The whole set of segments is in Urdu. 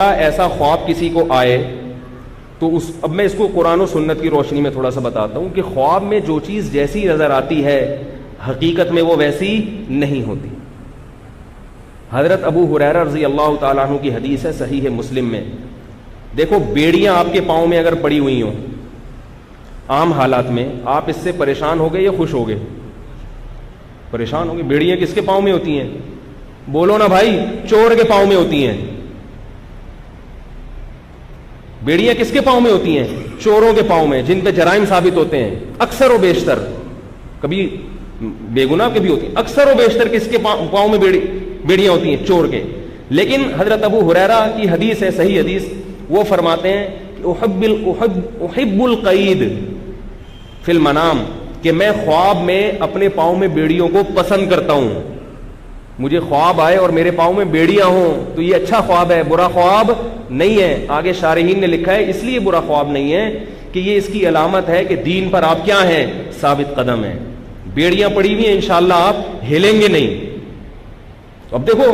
ایسا خواب کسی کو آئے تو اب میں اس کو قرآن و سنت کی روشنی میں تھوڑا سا بتاتا ہوں کہ خواب میں جو چیز جیسی نظر آتی ہے حقیقت میں وہ ویسی نہیں ہوتی. حضرت ابو ہریرہ رضی اللہ تعالیٰ عنہ کی حدیث ہے صحیح مسلم میں. دیکھو بیڑیاں آپ کے پاؤں میں اگر پڑی ہوئی ہوں عام حالات میں، آپ اس سے پریشان ہو گئے یا خوش ہو گئے؟ پریشان ہو گئے. بیڑیاں کس کے پاؤں میں ہوتی ہیں؟ بولو نا بھائی. چور کے پاؤں میں ہوتی ہیں. بیڑیاں کس کے پاؤں میں ہوتی ہیں؟ چوروں کے پاؤں میں، جن پہ جرائم ثابت ہوتے ہیں. اکثر و بیشتر، کبھی بے گناہ کے بھی ہوتی ہیں، اکثر و بیشتر کس کے پاؤں میں بیڑیاں ہوتی ہیں؟ چور کے. لیکن حضرت ابو ہریرہ کی حدیث ہے صحیح حدیث، وہ فرماتے ہیں کہ احب القید فی المنام، کہ میں خواب میں اپنے پاؤں میں بیڑیوں کو پسند کرتا ہوں. مجھے خواب آئے اور میرے پاؤں میں بیڑیاں ہوں تو یہ اچھا خواب ہے، برا خواب نہیں ہے. آگے شارحین نے لکھا ہے اس لیے برا خواب نہیں ہے کہ یہ اس کی علامت ہے کہ دین پر آپ کیا ہیں؟ ثابت قدم ہیں. بیڑیاں پڑی ہوئی ہیں، انشاءاللہ آپ ہلیں گے نہیں. اب دیکھو،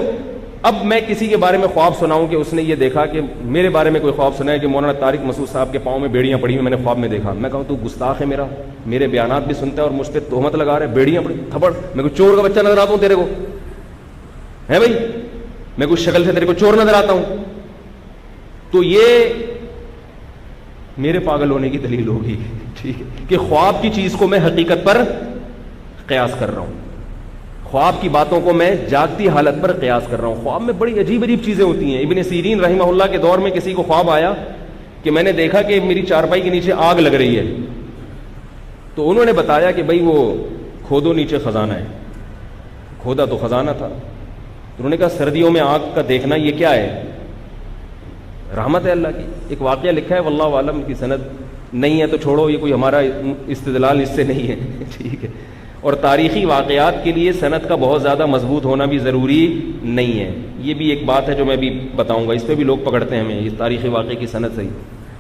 اب میں کسی کے بارے میں خواب سناؤں کہ اس نے یہ دیکھا کہ میرے بارے میں کوئی خواب سنا ہے کہ مولانا طارق مسعود صاحب کے پاؤں میں بیڑیاں پڑی ہوئی میں نے خواب میں دیکھا. میں کہوں تو گستاخ ہے، میرے بیانات بھی سنتا ہے اور مجھ پہ تہمت لگا رہا ہے، بیڑیاں پڑی تھپڑ. میں کوئی چور کا بچہ نظر آتا ہوں تیرے کو؟ ہے بھائی، میں کوئی شکل سے تیرے کو چور نظر آتا ہوں؟ تو یہ میرے پاگل ہونے کی دلیل ہوگی، ٹھیک ہے، کہ خواب کی چیز کو میں حقیقت پر قیاس کر رہا ہوں. خواب کی باتوں کو میں جاگتی حالت پر قیاس کر رہا ہوں. خواب میں بڑی عجیب عجیب چیزیں ہوتی ہیں. ابن سیرین رحمہ اللہ کے دور میں کسی کو خواب آیا کہ میں نے دیکھا کہ میری چارپائی کے نیچے آگ لگ رہی ہے. تو انہوں نے بتایا کہ بھائی وہ کھودو نیچے خزانہ ہے. کھودا تو خزانہ تھا. انہوں نے کہا سردیوں میں آگ کا دیکھنا یہ کیا ہے؟ رحمت ہے اللہ کی. ایک واقعہ لکھا ہے واللہ عالم کی سند نہیں ہے تو چھوڑو، یہ کوئی ہمارا استدلال اس سے نہیں ہے، ٹھیک ہے. اور تاریخی واقعات کے لیے سند کا بہت زیادہ مضبوط ہونا بھی ضروری نہیں ہے. یہ بھی ایک بات ہے جو میں بھی بتاؤں گا. اس پہ بھی لوگ پکڑتے ہیں ہمیں اس تاریخی واقعے کی سند صحیح.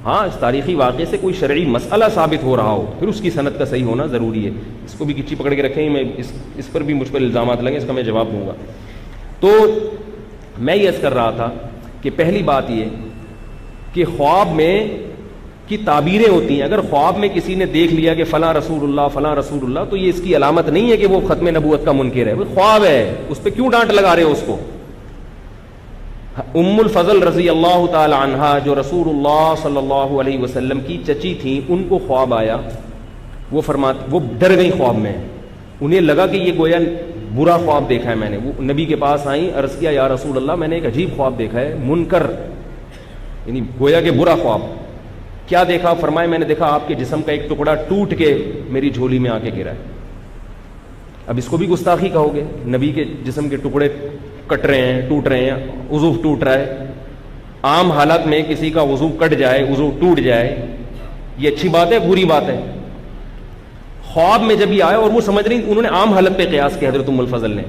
ہاں، اس تاریخی واقعے سے کوئی شرعی مسئلہ ثابت ہو رہا ہو پھر اس کی سند کا صحیح ہونا ضروری ہے. اس کو بھی کچی پکڑ کے رکھیں. میں اس پر بھی مجھ پر الزامات لگیں، اس کا میں جواب دوں گا. تو میں یہ عرض کر رہا تھا کہ پہلی بات یہ کہ خواب میں کی تعبیریں ہوتی ہیں. اگر خواب میں کسی نے دیکھ لیا کہ فلاں رسول اللہ فلاں رسول اللہ، تو یہ اس کی علامت نہیں ہے کہ وہ ختم نبوت کا منکر ہے. وہ خواب ہے، اس پہ کیوں ڈانٹ لگا رہے ہو اس کو؟ ام الفضل رضی اللہ تعالی عنہا جو رسول اللہ صلی اللہ علیہ وسلم کی چچی تھیں، ان کو خواب آیا. وہ ڈر گئی خواب میں. انہیں لگا کہ یہ گویا برا خواب دیکھا ہے میں نے. وہ نبی کے پاس آئیں، عرض کیا یا رسول اللہ میں نے ایک عجیب خواب دیکھا ہے، منکر، یعنی گویا کہ برا خواب. کیا دیکھا؟ فرمائے میں نے دیکھا آپ کے جسم کا ایک ٹکڑا ٹوٹ کے میری جھولی میں آ کے گرا ہے. اب اس کو بھی گستاخی کہو گے؟ نبی کے جسم کے ٹکڑے کٹ رہے ہیں، ٹوٹ رہے ہیں، عضو ٹوٹ رہا ہے. عام حالت میں کسی کا عضو کٹ جائے، عضو ٹوٹ جائے، یہ اچھی بات ہے بری بات ہے؟ خواب میں جب یہ آیا اور وہ سمجھ رہی، انہوں نے عام حالت پہ قیاس کیا حضرت ام الفضل نے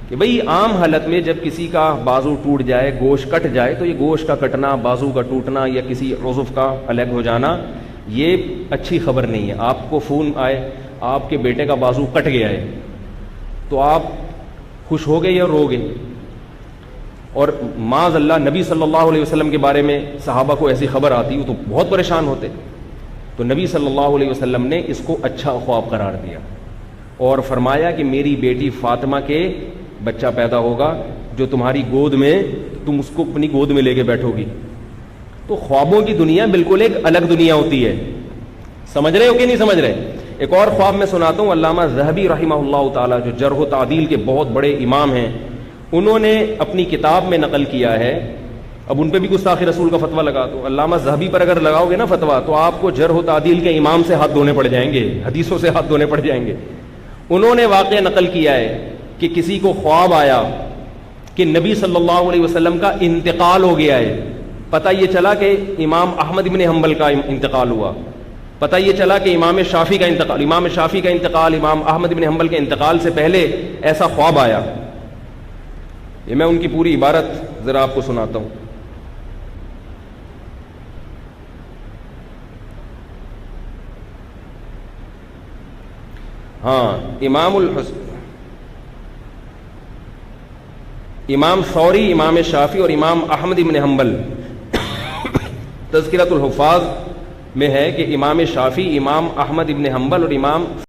کہ بھئی عام حالت میں جب کسی کا بازو ٹوٹ جائے، گوشت کٹ جائے، تو یہ گوشت کا کٹنا، بازو کا ٹوٹنا یا کسی عضو کا الگ ہو جانا یہ اچھی خبر نہیں ہے. آپ کو فون آئے آپ کے بیٹے کا بازو کٹ گیا ہے تو آپ خوش ہو گئے یا رو گے؟ اور معاذ اللہ نبی صلی اللہ علیہ وسلم کے بارے میں صحابہ کو ایسی خبر آتی تو بہت پریشان ہوتے. تو نبی صلی اللہ علیہ وسلم نے اس کو اچھا خواب قرار دیا اور فرمایا کہ میری بیٹی فاطمہ کے بچہ پیدا ہوگا جو تمہاری گود میں، تم اس کو اپنی گود میں لے کے بیٹھو گی. تو خوابوں کی دنیا بالکل ایک الگ دنیا ہوتی ہے. سمجھ رہے ہو کہ نہیں سمجھ رہے؟ ایک اور خواب میں سناتا ہوں. علامہ ذہبی رحمہ اللہ تعالی جو جرح و تعدیل کے بہت بڑے امام ہیں، انہوں نے اپنی کتاب میں نقل کیا ہے. اب ان پہ بھی گستاخی رسول کا فتویٰ لگا دو. علامہ ذہبی پر اگر لگاؤ گے نا فتویٰ تو آپ کو جرح و تعدیل کے امام سے ہاتھ دھونے پڑ جائیں گے، حدیثوں سے ہاتھ دھونے پڑ جائیں گے. انہوں نے واقعہ نقل کیا ہے کہ کسی کو خواب آیا کہ نبی صلی اللہ علیہ وسلم کا انتقال ہو گیا ہے. پتہ یہ چلا کہ امام احمد بن حنبل کا انتقال ہوا. پتہ یہ چلا کہ امام شافعی کا انتقال، امام احمد بن حنبل کے انتقال سے پہلے ایسا خواب آیا. یہ میں ان کی پوری عبارت ذرا آپ کو سناتا ہوں. ہاں، امام ثوری، امام شافعی اور امام احمد بن حنبل تذکرۃ الحفاظ میں ہے کہ امام شافعی، امام احمد ابن حنبل اور امام